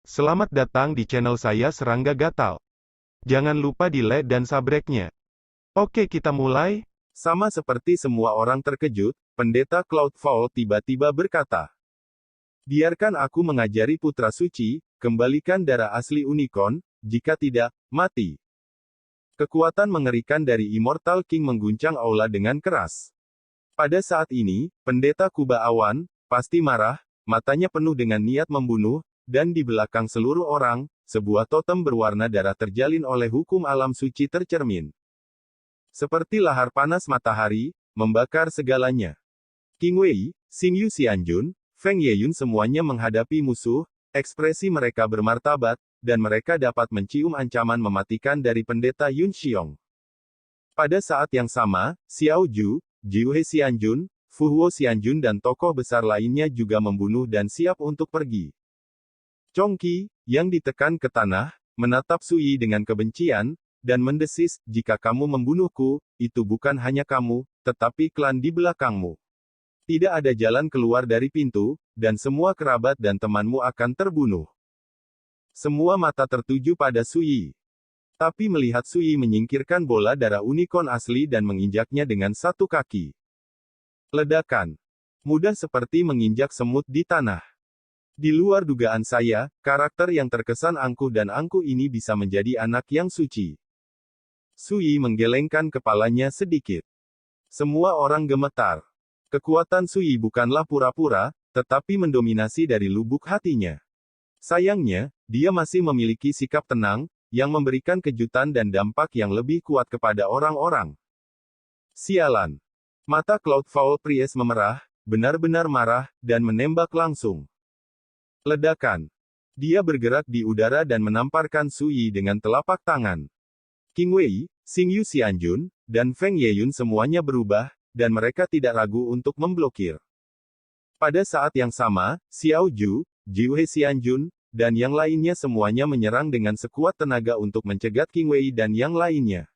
Selamat datang di channel saya Serangga Gatal. Jangan lupa di like dan subscribe-nya. Oke, kita mulai. Sama seperti semua orang terkejut, Pendeta Cloudfall tiba-tiba berkata, "Biarkan aku mengajari putra suci, kembalikan darah asli unicorn, jika tidak, mati." Kekuatan mengerikan dari Immortal King mengguncang aula dengan keras. Pada saat ini, Pendeta Kuba Awan, pasti marah, matanya penuh dengan niat membunuh, dan di belakang seluruh orang, sebuah totem berwarna darah terjalin oleh hukum alam suci tercermin. Seperti lahar panas matahari, membakar segalanya. Qing Wei, Xingyu Xianjun, Feng Yeyun semuanya menghadapi musuh, ekspresi mereka bermartabat, dan mereka dapat mencium ancaman mematikan dari Pendeta Yun Xiong. Pada saat yang sama, Xiao Ju, Jiuhe Xianjun, Fu Huo Xianjun dan tokoh besar lainnya juga membunuh dan siap untuk pergi. Chong Qi, yang ditekan ke tanah, menatap Sui dengan kebencian, dan mendesis, "Jika kamu membunuhku, itu bukan hanya kamu, tetapi klan di belakangmu. Tidak ada jalan keluar dari pintu, dan semua kerabat dan temanmu akan terbunuh." Semua mata tertuju pada Sui. Tapi melihat Sui menyingkirkan bola darah unicorn asli dan menginjaknya dengan satu kaki. Ledakan. Mudah seperti menginjak semut di tanah. Di luar dugaan saya, karakter yang terkesan angkuh dan angkuh ini bisa menjadi anak yang suci. Sui menggelengkan kepalanya sedikit. Semua orang gemetar. Kekuatan Sui bukanlah pura-pura, tetapi mendominasi dari lubuk hatinya. Sayangnya, dia masih memiliki sikap tenang, yang memberikan kejutan dan dampak yang lebih kuat kepada orang-orang. Sialan. Mata Cloudfall Priest memerah, benar-benar marah, dan menembak langsung. Ledakan. Dia bergerak di udara dan menamparkan Sui dengan telapak tangan. Qing Wei, Xingyu Xianjun, dan Feng Yeyun semuanya berubah, dan mereka tidak ragu untuk memblokir. Pada saat yang sama, Xiao Ju, Jiuhe Xianjun, dan yang lainnya semuanya menyerang dengan sekuat tenaga untuk mencegat Qing Wei dan yang lainnya.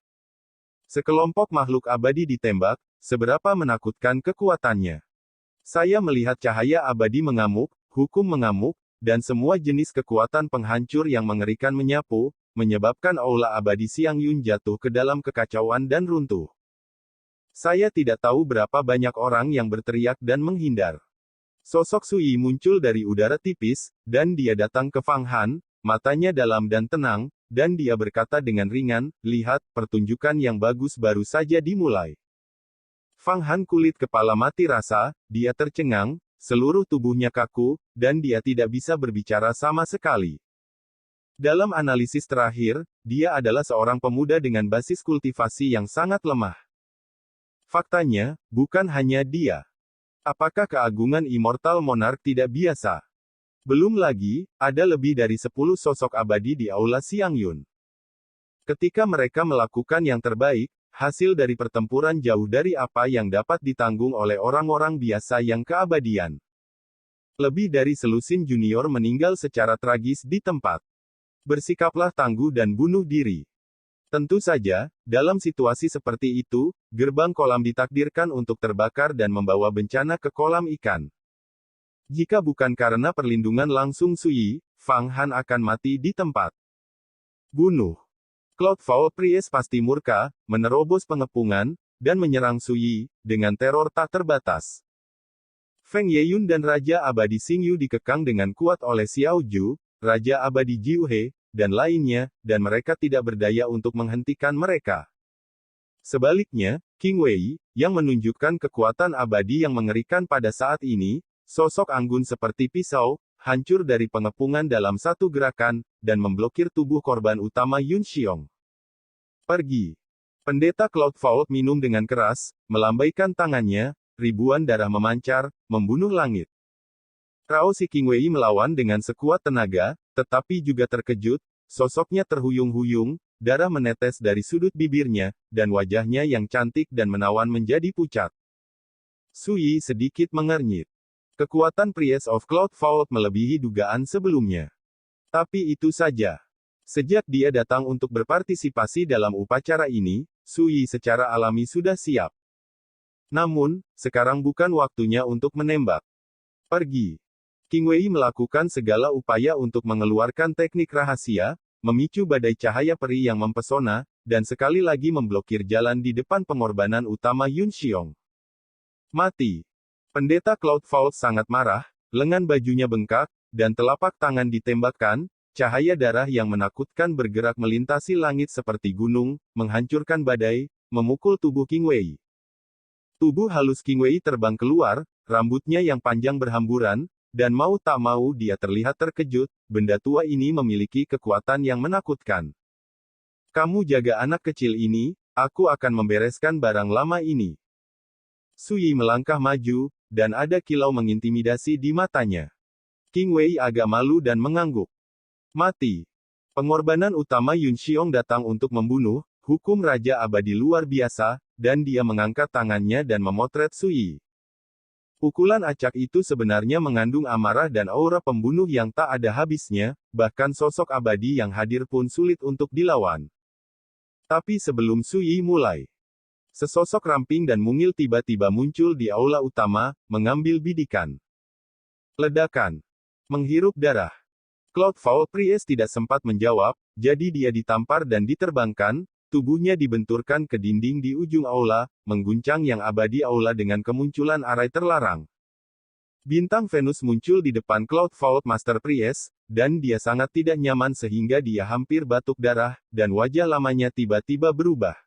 Sekelompok makhluk abadi ditembak, seberapa menakutkan kekuatannya. Saya melihat cahaya abadi mengamuk, hukum mengamuk, dan semua jenis kekuatan penghancur yang mengerikan menyapu, menyebabkan aula abadi Xiang Yun jatuh ke dalam kekacauan dan runtuh. Saya tidak tahu berapa banyak orang yang berteriak dan menghindar. Sosok Sui muncul dari udara tipis, dan dia datang ke Fang Han, matanya dalam dan tenang, dan dia berkata dengan ringan, "Lihat, pertunjukan yang bagus baru saja dimulai." Fang Han kulit kepala mati rasa, dia tercengang, seluruh tubuhnya kaku, dan dia tidak bisa berbicara sama sekali. Dalam analisis terakhir, dia adalah seorang pemuda dengan basis kultivasi yang sangat lemah. Faktanya, bukan hanya dia. Apakah keagungan Immortal Monarch tidak biasa? Belum lagi, ada lebih dari 10 sosok abadi di aula Xiang Yun. Ketika mereka melakukan yang terbaik, hasil dari pertempuran jauh dari apa yang dapat ditanggung oleh orang-orang biasa yang keabadian. Lebih dari selusin junior meninggal secara tragis di tempat. Bersikaplah tangguh dan bunuh diri. Tentu saja, dalam situasi seperti itu, gerbang kolam ditakdirkan untuk terbakar dan membawa bencana ke kolam ikan. Jika bukan karena perlindungan langsung Sui, Fang Han akan mati di tempat. Bunuh. Cloudfall Priest pasti murka, menerobos pengepungan, dan menyerang Sui, dengan teror tak terbatas. Feng Yeyun dan Raja Abadi Xingyu dikekang dengan kuat oleh Xiao Ju, Raja Abadi Jiuhe, dan lainnya, dan mereka tidak berdaya untuk menghentikan mereka. Sebaliknya, Qing Wei, yang menunjukkan kekuatan abadi yang mengerikan pada saat ini, sosok anggun seperti pisau, hancur dari pengepungan dalam satu gerakan, dan memblokir tubuh korban utama Yun Xiong. Pergi. Pendeta Cloudfall minum dengan keras, melambaikan tangannya, ribuan darah memancar, membunuh langit. Rao si Qing Wei melawan dengan sekuat tenaga, tetapi juga terkejut, sosoknya terhuyung-huyung, darah menetes dari sudut bibirnya, dan wajahnya yang cantik dan menawan menjadi pucat. Sui sedikit mengernyit. Kekuatan Priest of Cloudfall melebihi dugaan sebelumnya. Tapi itu saja. Sejak dia datang untuk berpartisipasi dalam upacara ini, Sui secara alami sudah siap. Namun, sekarang bukan waktunya untuk menembak. Pergi. Qing Wei melakukan segala upaya untuk mengeluarkan teknik rahasia, memicu badai cahaya peri yang mempesona, dan sekali lagi memblokir jalan di depan pengorbanan utama Yun Xiong. Mati. Pendeta Cloud Vault sangat marah, lengan bajunya bengkak, dan telapak tangan ditembakkan, cahaya darah yang menakutkan bergerak melintasi langit seperti gunung, menghancurkan badai, memukul tubuh Qing Wei. Tubuh halus Qing Wei terbang keluar, rambutnya yang panjang berhamburan, dan mau tak mau dia terlihat terkejut, benda tua ini memiliki kekuatan yang menakutkan. Kamu jaga anak kecil ini, aku akan membereskan barang lama ini. Sui melangkah maju, dan ada kilau mengintimidasi di matanya. Qing Wei agak malu dan mengangguk. Mati. Pengorbanan utama Yun Xiong datang untuk membunuh, hukum Raja Abadi luar biasa, dan dia mengangkat tangannya dan memotret Sui. Pukulan acak itu sebenarnya mengandung amarah dan aura pembunuh yang tak ada habisnya, bahkan sosok abadi yang hadir pun sulit untuk dilawan. Tapi sebelum Sui mulai, sesosok ramping dan mungil tiba-tiba muncul di aula utama, mengambil bidikan. Ledakan. Menghirup darah. Cloud Vault Priest tidak sempat menjawab, jadi dia ditampar dan diterbangkan, tubuhnya dibenturkan ke dinding di ujung aula, mengguncang yang abadi aula dengan kemunculan arai terlarang. Bintang Venus muncul di depan Cloud Vault Master Priest, dan dia sangat tidak nyaman sehingga dia hampir batuk darah, dan wajah lamanya tiba-tiba berubah.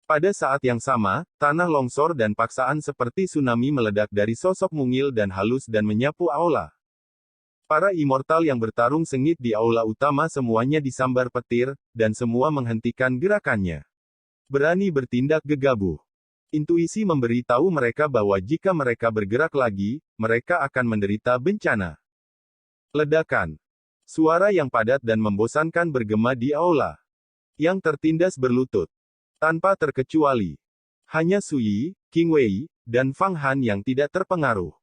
Pada saat yang sama, tanah longsor dan paksaan seperti tsunami meledak dari sosok mungil dan halus dan menyapu aula. Para immortal yang bertarung sengit di aula utama semuanya disambar petir, dan semua menghentikan gerakannya. Berani bertindak gegabah. Intuisi memberi tahu mereka bahwa jika mereka bergerak lagi, mereka akan menderita bencana. Ledakan. Suara yang padat dan membosankan bergema di aula. Yang tertindas berlutut. Tanpa terkecuali. Hanya Sui, Qing Wei, dan Fang Han yang tidak terpengaruh.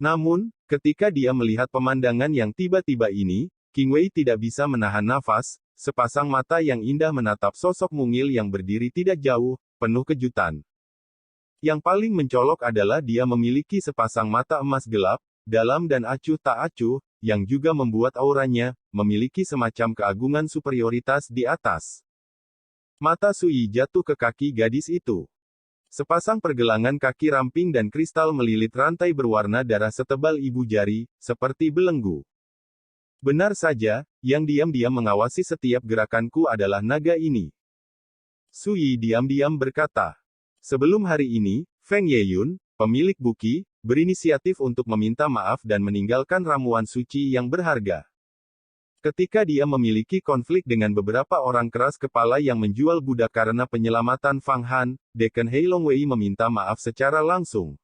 Namun, ketika dia melihat pemandangan yang tiba-tiba ini, Qing Wei tidak bisa menahan nafas, sepasang mata yang indah menatap sosok mungil yang berdiri tidak jauh, penuh kejutan. Yang paling mencolok adalah dia memiliki sepasang mata emas gelap, dalam dan acuh tak acuh, yang juga membuat auranya, memiliki semacam keagungan superioritas di atas. Mata Sui jatuh ke kaki gadis itu. Sepasang pergelangan kaki ramping dan kristal melilit rantai berwarna darah setebal ibu jari, seperti belenggu. Benar saja, yang diam-diam mengawasi setiap gerakanku adalah naga ini. Sui diam-diam berkata. Sebelum hari ini, Feng Yeyun, pemilik buki, berinisiatif untuk meminta maaf dan meninggalkan ramuan suci yang berharga. Ketika dia memiliki konflik dengan beberapa orang keras kepala yang menjual budak karena penyelamatan Fang Han, Deacon Heilong Wei meminta maaf secara langsung.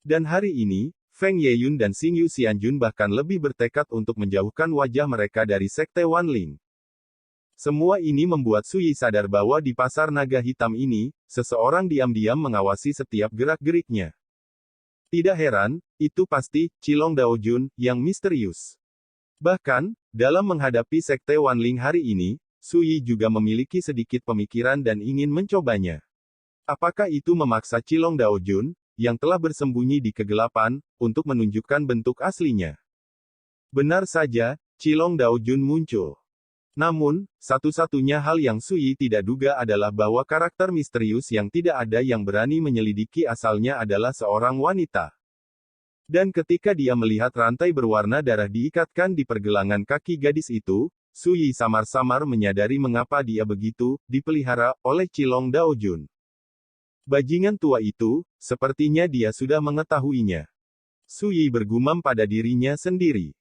Dan hari ini, Feng Yeyun dan Xingyu Xianjun bahkan lebih bertekad untuk menjauhkan wajah mereka dari sekte Wanling. Semua ini membuat Sui sadar bahwa di pasar naga hitam ini, seseorang diam-diam mengawasi setiap gerak-geriknya. Tidak heran, itu pasti Qilong Daojun yang misterius. Bahkan, dalam menghadapi sekte Wanling hari ini, Sui juga memiliki sedikit pemikiran dan ingin mencobanya. Apakah itu memaksa Qilong Daojun, yang telah bersembunyi di kegelapan, untuk menunjukkan bentuk aslinya? Benar saja, Qilong Daojun muncul. Namun, satu-satunya hal yang Sui tidak duga adalah bahwa karakter misterius yang tidak ada yang berani menyelidiki asalnya adalah seorang wanita. Dan ketika dia melihat rantai berwarna darah diikatkan di pergelangan kaki gadis itu, Sui samar-samar menyadari mengapa dia begitu dipelihara oleh Qilong Daojun. Bajingan tua itu, sepertinya dia sudah mengetahuinya. Sui bergumam pada dirinya sendiri.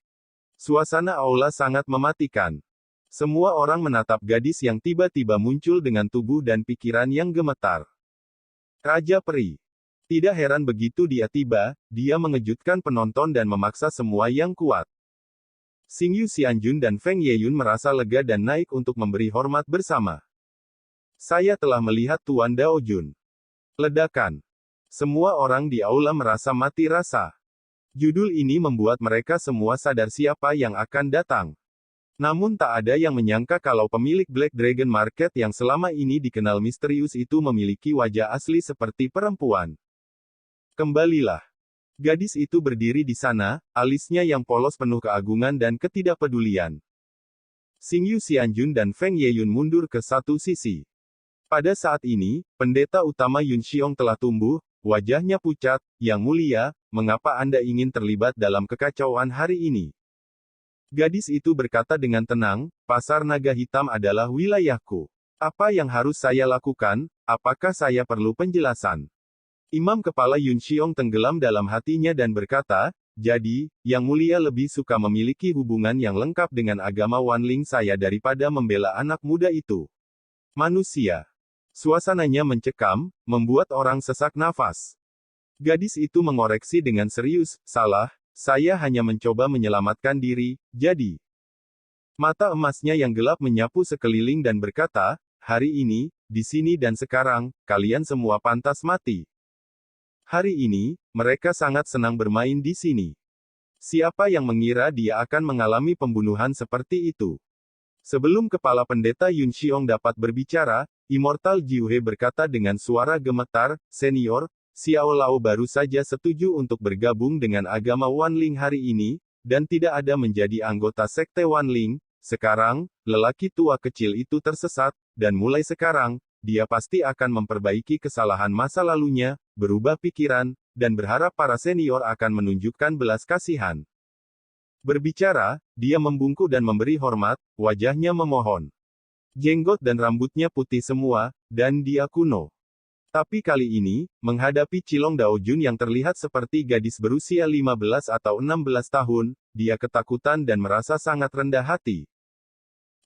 Suasana aula sangat mematikan. Semua orang menatap gadis yang tiba-tiba muncul dengan tubuh dan pikiran yang gemetar. Raja Peri. Tidak heran begitu dia tiba, dia mengejutkan penonton dan memaksa semua yang kuat. Xingyu Xianjun dan Feng Yeyun merasa lega dan naik untuk memberi hormat bersama. Saya telah melihat Tuan Daojun. Ledakan. Semua orang di aula merasa mati rasa. Judul ini membuat mereka semua sadar siapa yang akan datang. Namun tak ada yang menyangka kalau pemilik Black Dragon Market yang selama ini dikenal misterius itu memiliki wajah asli seperti perempuan. Kembalilah. Gadis itu berdiri di sana, alisnya yang polos penuh keagungan dan ketidakpedulian. Xingyu Xianjun dan Feng Yeyun mundur ke satu sisi. Pada saat ini, pendeta utama Yun Xiong telah tumbuh, wajahnya pucat. Yang mulia, mengapa Anda ingin terlibat dalam kekacauan hari ini? Gadis itu berkata dengan tenang, pasar naga hitam adalah wilayahku. Apa yang harus saya lakukan? Apakah saya perlu penjelasan? Imam kepala Yun Xiong tenggelam dalam hatinya dan berkata, jadi, Yang Mulia lebih suka memiliki hubungan yang lengkap dengan agama Wanling saya daripada membela anak muda itu. Manusia. Suasananya mencekam, membuat orang sesak nafas. Gadis itu mengoreksi dengan serius, salah, saya hanya mencoba menyelamatkan diri, jadi. Mata emasnya yang gelap menyapu sekeliling dan berkata, hari ini, di sini dan sekarang, kalian semua pantas mati. Hari ini, mereka sangat senang bermain di sini. Siapa yang mengira dia akan mengalami pembunuhan seperti itu? Sebelum kepala pendeta Yun Xiong dapat berbicara, Immortal Jiuhe berkata dengan suara gemetar, Senior, Xiao Lao baru saja setuju untuk bergabung dengan agama Wanling hari ini, dan tidak ada menjadi anggota sekte Wanling. Sekarang, lelaki tua kecil itu tersesat, dan mulai sekarang, dia pasti akan memperbaiki kesalahan masa lalunya, berubah pikiran, dan berharap para senior akan menunjukkan belas kasihan. Berbicara, dia membungkuk dan memberi hormat, wajahnya memohon. Jenggot dan rambutnya putih semua, dan dia kuno. Tapi kali ini, menghadapi Cilong Daojun yang terlihat seperti gadis berusia 15 atau 16 tahun, dia ketakutan dan merasa sangat rendah hati.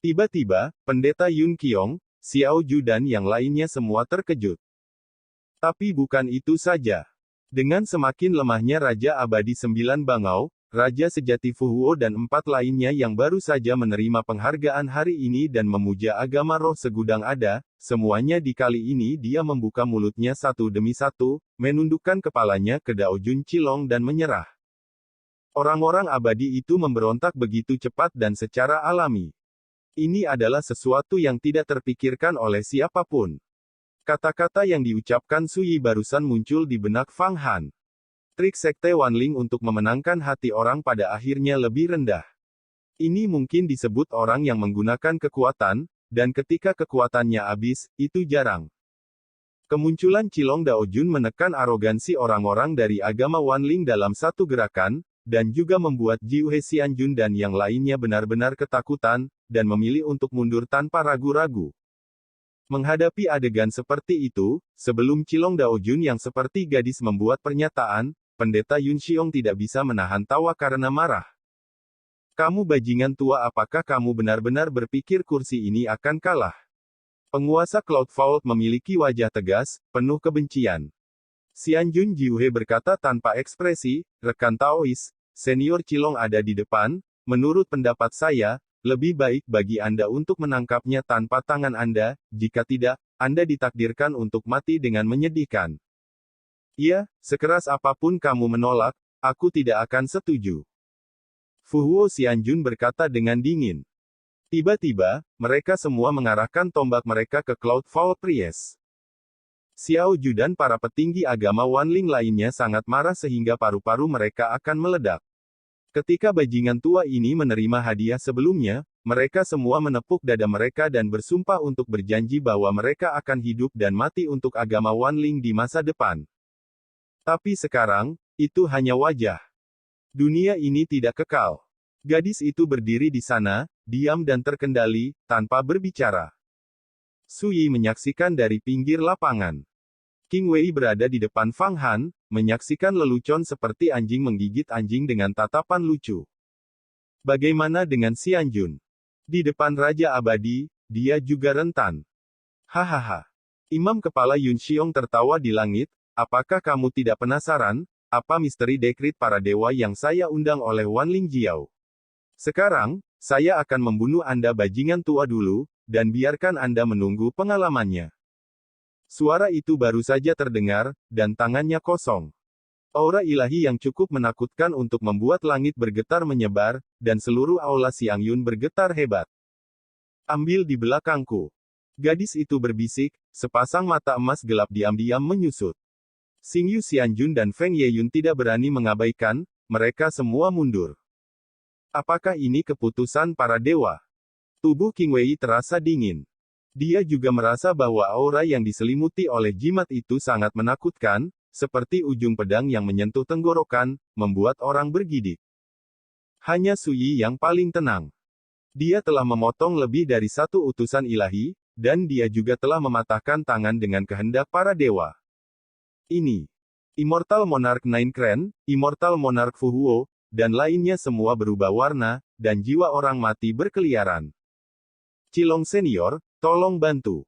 Tiba-tiba, pendeta Yun Qiong, Xiao Ju dan yang lainnya semua terkejut. Tapi bukan itu saja. Dengan semakin lemahnya Raja Abadi Sembilan Bangau, Raja Sejati Fuhuo dan 4 lainnya yang baru saja menerima penghargaan hari ini dan memuja agama roh segudang ada, semuanya di kali ini dia membuka mulutnya satu demi satu, menundukkan kepalanya ke Daojun Cilong dan menyerah. Orang-orang abadi itu memberontak begitu cepat dan secara alami. Ini adalah sesuatu yang tidak terpikirkan oleh siapapun. Kata-kata yang diucapkan Suyi barusan muncul di benak Fang Han. Trik sekte Wanling untuk memenangkan hati orang pada akhirnya lebih rendah. Ini mungkin disebut orang yang menggunakan kekuatan, dan ketika kekuatannya habis, itu jarang. Kemunculan Cilong Daojun menekan arogansi orang-orang dari agama Wanling dalam satu gerakan, dan juga membuat Jiuhe Xianjun dan yang lainnya benar-benar ketakutan, dan memilih untuk mundur tanpa ragu-ragu. Menghadapi adegan seperti itu, sebelum Cilong Daojun yang seperti gadis membuat pernyataan, pendeta Yun Xiong tidak bisa menahan tawa karena marah. Kamu bajingan tua, apakah kamu benar-benar berpikir kursi ini akan kalah? Penguasa Cloud Vault memiliki wajah tegas, penuh kebencian. Xianjun Jiuhe berkata tanpa ekspresi, rekan Taois, senior Cilong ada di depan, menurut pendapat saya, lebih baik bagi Anda untuk menangkapnya tanpa tangan Anda, jika tidak, Anda ditakdirkan untuk mati dengan menyedihkan. Iya, sekeras apapun kamu menolak, aku tidak akan setuju. Fuhuo Xianjun berkata dengan dingin. Tiba-tiba, mereka semua mengarahkan tombak mereka ke Cloud Vault Priest. Xiao Ju dan para petinggi agama Wanling lainnya sangat marah sehingga paru-paru mereka akan meledak. Ketika bajingan tua ini menerima hadiah sebelumnya, mereka semua menepuk dada mereka dan bersumpah untuk berjanji bahwa mereka akan hidup dan mati untuk agama Wanling di masa depan. Tapi sekarang, itu hanya wajah. Dunia ini tidak kekal. Gadis itu berdiri di sana, diam dan terkendali, tanpa berbicara. Suyi menyaksikan dari pinggir lapangan. King Wei berada di depan Fang Han, menyaksikan lelucon seperti anjing menggigit anjing dengan tatapan lucu. Bagaimana dengan Xianjun? Di depan Raja Abadi, dia juga rentan. Hahaha. Imam kepala Yun Xiong tertawa di langit. Apakah kamu tidak penasaran, apa misteri dekrit para dewa yang saya undang oleh Wanling Jiao? Sekarang, saya akan membunuh Anda bajingan tua dulu, dan biarkan Anda menunggu pengalamannya. Suara itu baru saja terdengar, dan tangannya kosong. Aura ilahi yang cukup menakutkan untuk membuat langit bergetar menyebar, dan seluruh aula Xiangyun bergetar hebat. Ambil di belakangku. Gadis itu berbisik, sepasang mata emas gelap diam-diam menyusut. Xingyu Xianjun dan Feng Yeyun tidak berani mengabaikan, mereka semua mundur. Apakah ini keputusan para dewa? Tubuh Qing Wei terasa dingin. Dia juga merasa bahwa aura yang diselimuti oleh jimat itu sangat menakutkan, seperti ujung pedang yang menyentuh tenggorokan, membuat orang bergidik. Hanya Sui yang paling tenang. Dia telah memotong lebih dari satu utusan ilahi, dan dia juga telah mematahkan tangan dengan kehendak para dewa. Ini. Immortal Monarch Nine Cran, Immortal Monarch Fu Huo, dan lainnya semua berubah warna, dan jiwa orang mati berkeliaran. Cilong Senior, tolong bantu.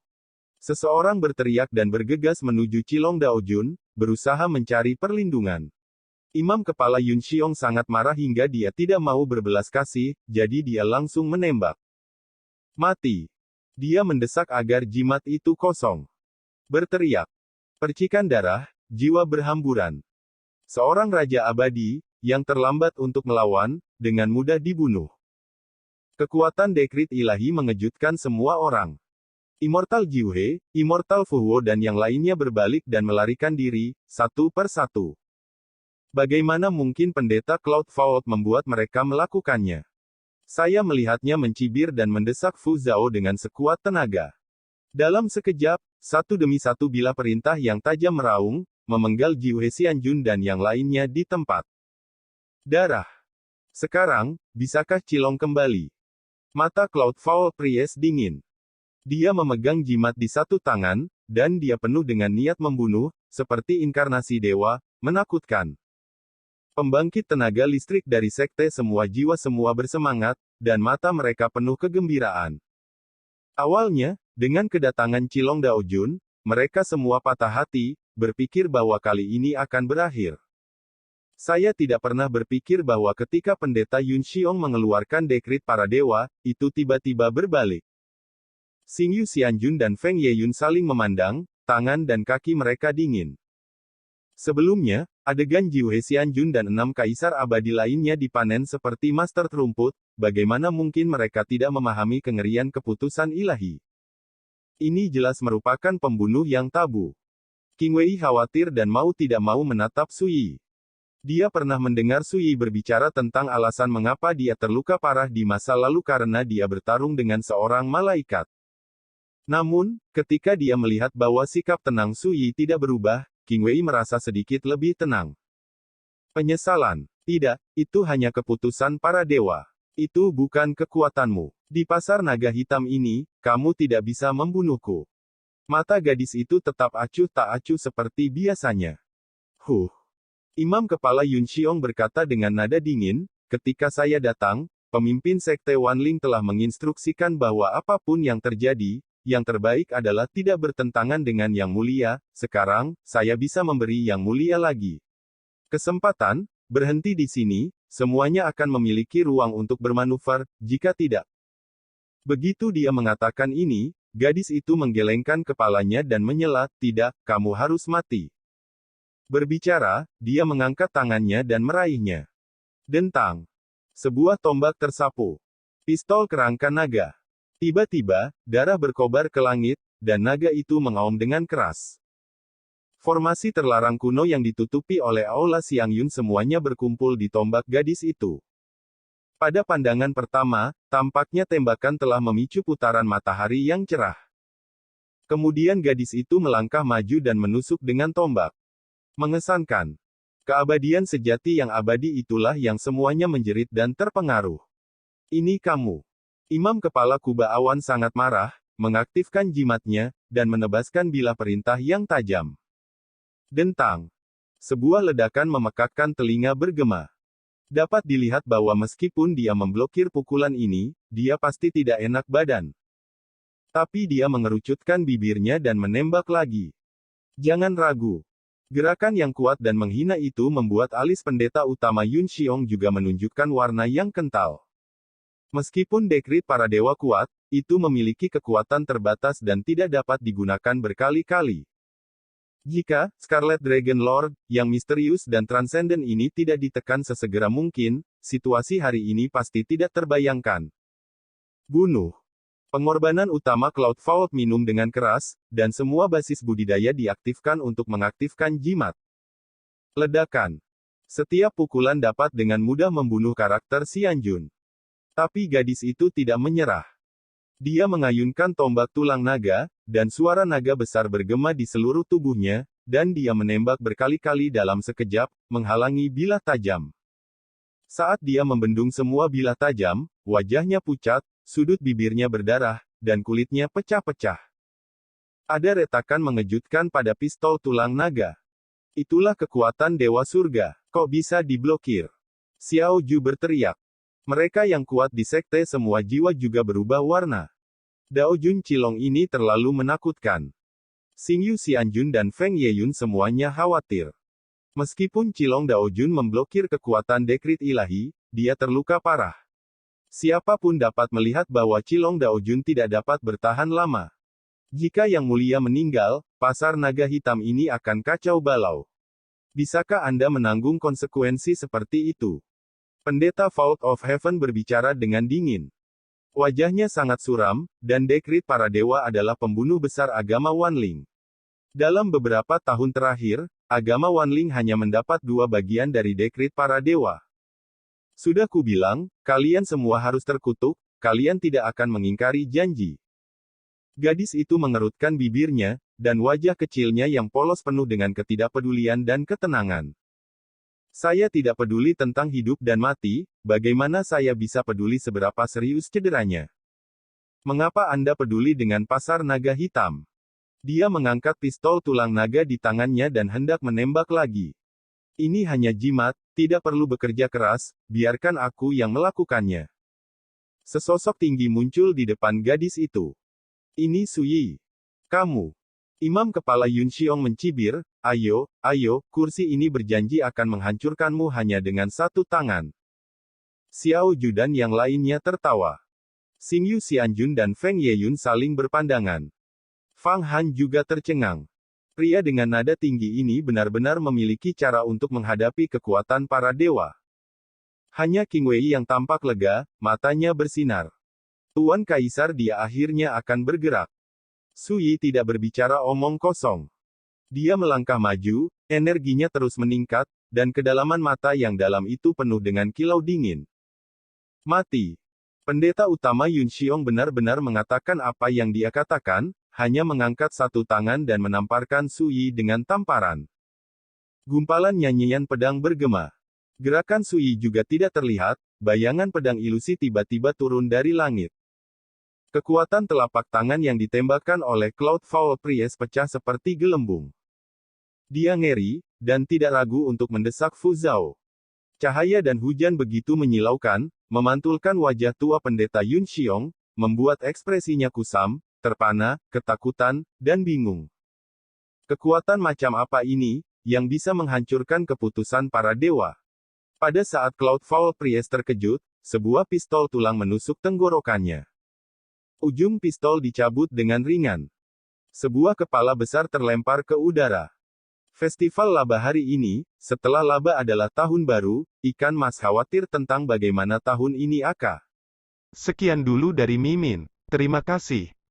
Seseorang berteriak dan bergegas menuju Cilong Daojun, berusaha mencari perlindungan. Imam kepala Yun Xiong sangat marah hingga dia tidak mau berbelas kasih, jadi dia langsung menembak. Mati. Dia mendesak agar jimat itu kosong. Berteriak. Percikan darah, jiwa berhamburan. Seorang raja abadi, yang terlambat untuk melawan, dengan mudah dibunuh. Kekuatan dekrit ilahi mengejutkan semua orang. Immortal Jiuhe, Immortal Fu Huo dan yang lainnya berbalik dan melarikan diri, satu per satu. Bagaimana mungkin pendeta Cloud Vault membuat mereka melakukannya? Saya melihatnya mencibir dan mendesak Fu Zhao dengan sekuat tenaga. Dalam sekejap, satu demi satu bila perintah yang tajam meraung, memenggal Jiuhe Xianjun dan yang lainnya di tempat. Darah. Sekarang, bisakah Cilong kembali? Mata Cloud Vault Priest dingin. Dia memegang jimat di satu tangan, dan dia penuh dengan niat membunuh, seperti inkarnasi dewa, menakutkan. Pembangkit tenaga listrik dari sekte semua jiwa semua bersemangat, dan mata mereka penuh kegembiraan. Awalnya, dengan kedatangan Cilong Daojun, mereka semua patah hati, berpikir bahwa kali ini akan berakhir. Saya tidak pernah berpikir bahwa ketika pendeta Yun Xiong mengeluarkan dekrit para dewa, itu tiba-tiba berbalik. Xingyu Xianjun dan Feng Yeyun saling memandang, tangan dan kaki mereka dingin. Sebelumnya, adegan Jiuhe Xianjun dan 6 kaisar abadi lainnya dipanen seperti master rumput, bagaimana mungkin mereka tidak memahami kengerian keputusan ilahi. Ini jelas merupakan pembunuh yang tabu. Qing Wei khawatir dan mau tidak mau menatap Sui. Dia pernah mendengar Sui berbicara tentang alasan mengapa dia terluka parah di masa lalu karena dia bertarung dengan seorang malaikat. Namun, ketika dia melihat bahwa sikap tenang Sui tidak berubah, Qing Wei merasa sedikit lebih tenang. Penyesalan. Tidak, itu hanya keputusan para dewa. Itu bukan kekuatanmu. Di pasar naga hitam ini, kamu tidak bisa membunuhku. Mata gadis itu tetap acuh tak acuh seperti biasanya. Imam kepala Yun Xiong berkata dengan nada dingin, ketika saya datang, pemimpin sekte Wanling telah menginstruksikan bahwa apapun yang terjadi, yang terbaik adalah tidak bertentangan dengan yang mulia, sekarang, saya bisa memberi yang mulia lagi. Kesempatan, berhenti di sini, semuanya akan memiliki ruang untuk bermanuver, jika tidak. Begitu dia mengatakan ini, gadis itu menggelengkan kepalanya dan menyela, tidak, kamu harus mati. Berbicara, dia mengangkat tangannya dan meraihnya. Dentang. Sebuah tombak tersapu. Pistol kerangka naga. Tiba-tiba, darah berkobar ke langit, dan naga itu mengaum dengan keras. Formasi terlarang kuno yang ditutupi oleh Aula Xiang Yun semuanya berkumpul di tombak gadis itu. Pada pandangan pertama, tampaknya tembakan telah memicu putaran matahari yang cerah. Kemudian gadis itu melangkah maju dan menusuk dengan tombak. Mengesankan. Keabadian sejati yang abadi itulah yang semuanya menjerit dan terpengaruh. Ini kamu. Imam kepala Kuba Awan sangat marah, mengaktifkan jimatnya, dan menebaskan bilah perintah yang tajam. Dentang. Sebuah ledakan memekakkan telinga bergema. Dapat dilihat bahwa meskipun dia memblokir pukulan ini, dia pasti tidak enak badan. Tapi dia mengerucutkan bibirnya dan menembak lagi. Jangan ragu. Gerakan yang kuat dan menghina itu membuat alis pendeta utama Yun Xiong juga menunjukkan warna yang kental. Meskipun dekrit para dewa kuat, itu memiliki kekuatan terbatas dan tidak dapat digunakan berkali-kali. Jika Scarlet Dragon Lord, yang misterius dan transenden ini tidak ditekan sesegera mungkin, situasi hari ini pasti tidak terbayangkan. Bunuh. Pengorbanan utama Cloud Vault minum dengan keras, dan semua basis budidaya diaktifkan untuk mengaktifkan jimat. Ledakan. Setiap pukulan dapat dengan mudah membunuh karakter Xianjun. Tapi gadis itu tidak menyerah. Dia mengayunkan tombak tulang naga, dan suara naga besar bergema di seluruh tubuhnya, dan dia menembak berkali-kali dalam sekejap, menghalangi bilah tajam. Saat dia membendung semua bilah tajam, wajahnya pucat, sudut bibirnya berdarah, dan kulitnya pecah-pecah. Ada retakan mengejutkan pada pistol tulang naga. Itulah kekuatan Dewa Surga. Kok bisa diblokir? Xiao Ju berteriak. Mereka yang kuat di sekte semua jiwa juga berubah warna. Dao Jun Cilong ini terlalu menakutkan. Xingyu Xianjun dan Feng Yeyun semuanya khawatir. Meskipun Cilong Dao Jun memblokir kekuatan dekrit ilahi, dia terluka parah. Siapapun dapat melihat bahwa Cilong Dao Jun tidak dapat bertahan lama. Jika Yang Mulia meninggal, pasar naga hitam ini akan kacau balau. Bisakah Anda menanggung konsekuensi seperti itu? Pendeta Vault of Heaven berbicara dengan dingin. Wajahnya sangat suram, dan dekrit para dewa adalah pembunuh besar agama Wanling. Dalam beberapa tahun terakhir, agama Wanling hanya mendapat 2 bagian dari dekrit para dewa. Sudah kubilang, kalian semua harus terkutuk, kalian tidak akan mengingkari janji. Gadis itu mengerutkan bibirnya, dan wajah kecilnya yang polos penuh dengan ketidakpedulian dan ketenangan. Saya tidak peduli tentang hidup dan mati, bagaimana saya bisa peduli seberapa serius cederanya? Mengapa Anda peduli dengan pasar naga hitam? Dia mengangkat pistol tulang naga di tangannya dan hendak menembak lagi. Ini hanya jimat, tidak perlu bekerja keras, biarkan aku yang melakukannya. Sesosok tinggi muncul di depan gadis itu. Ini Suyi. Kamu. Imam kepala Yun Xiong mencibir, ayo, kursi ini berjanji akan menghancurkanmu hanya dengan 1 tangan. Xiao Ju dan yang lainnya tertawa. Xingyu Xianjun dan Feng Yeyun saling berpandangan. Fang Han juga tercengang. Pria dengan nada tinggi ini benar-benar memiliki cara untuk menghadapi kekuatan para dewa. Hanya Qing Wei yang tampak lega, matanya bersinar. Tuan Kaisar, dia akhirnya akan bergerak. Suyi tidak berbicara omong kosong. Dia melangkah maju, energinya terus meningkat, dan kedalaman mata yang dalam itu penuh dengan kilau dingin. Mati. Pendeta utama Yun Xiong benar-benar mengatakan apa yang dia katakan, hanya mengangkat 1 tangan dan menamparkan Suyi dengan tamparan. Gumpalan nyanyian pedang bergema. Gerakan Suyi juga tidak terlihat, bayangan pedang ilusi tiba-tiba turun dari langit. Kekuatan telapak tangan yang ditembakkan oleh Cloud Foul Priest pecah seperti gelembung. Dia ngeri, dan tidak ragu untuk mendesak Fu Zhao. Cahaya dan hujan begitu menyilaukan, memantulkan wajah tua pendeta Yun Xiong, membuat ekspresinya kusam, terpana, ketakutan, dan bingung. Kekuatan macam apa ini, yang bisa menghancurkan keputusan para dewa? Pada saat Cloud Foul Priest terkejut, sebuah pistol tulang menusuk tenggorokannya. Ujung pistol dicabut dengan ringan. Sebuah kepala besar terlempar ke udara. Festival laba hari ini, setelah laba adalah tahun baru, ikan mas khawatir tentang bagaimana tahun ini akan. Sekian dulu dari Mimin. Terima kasih.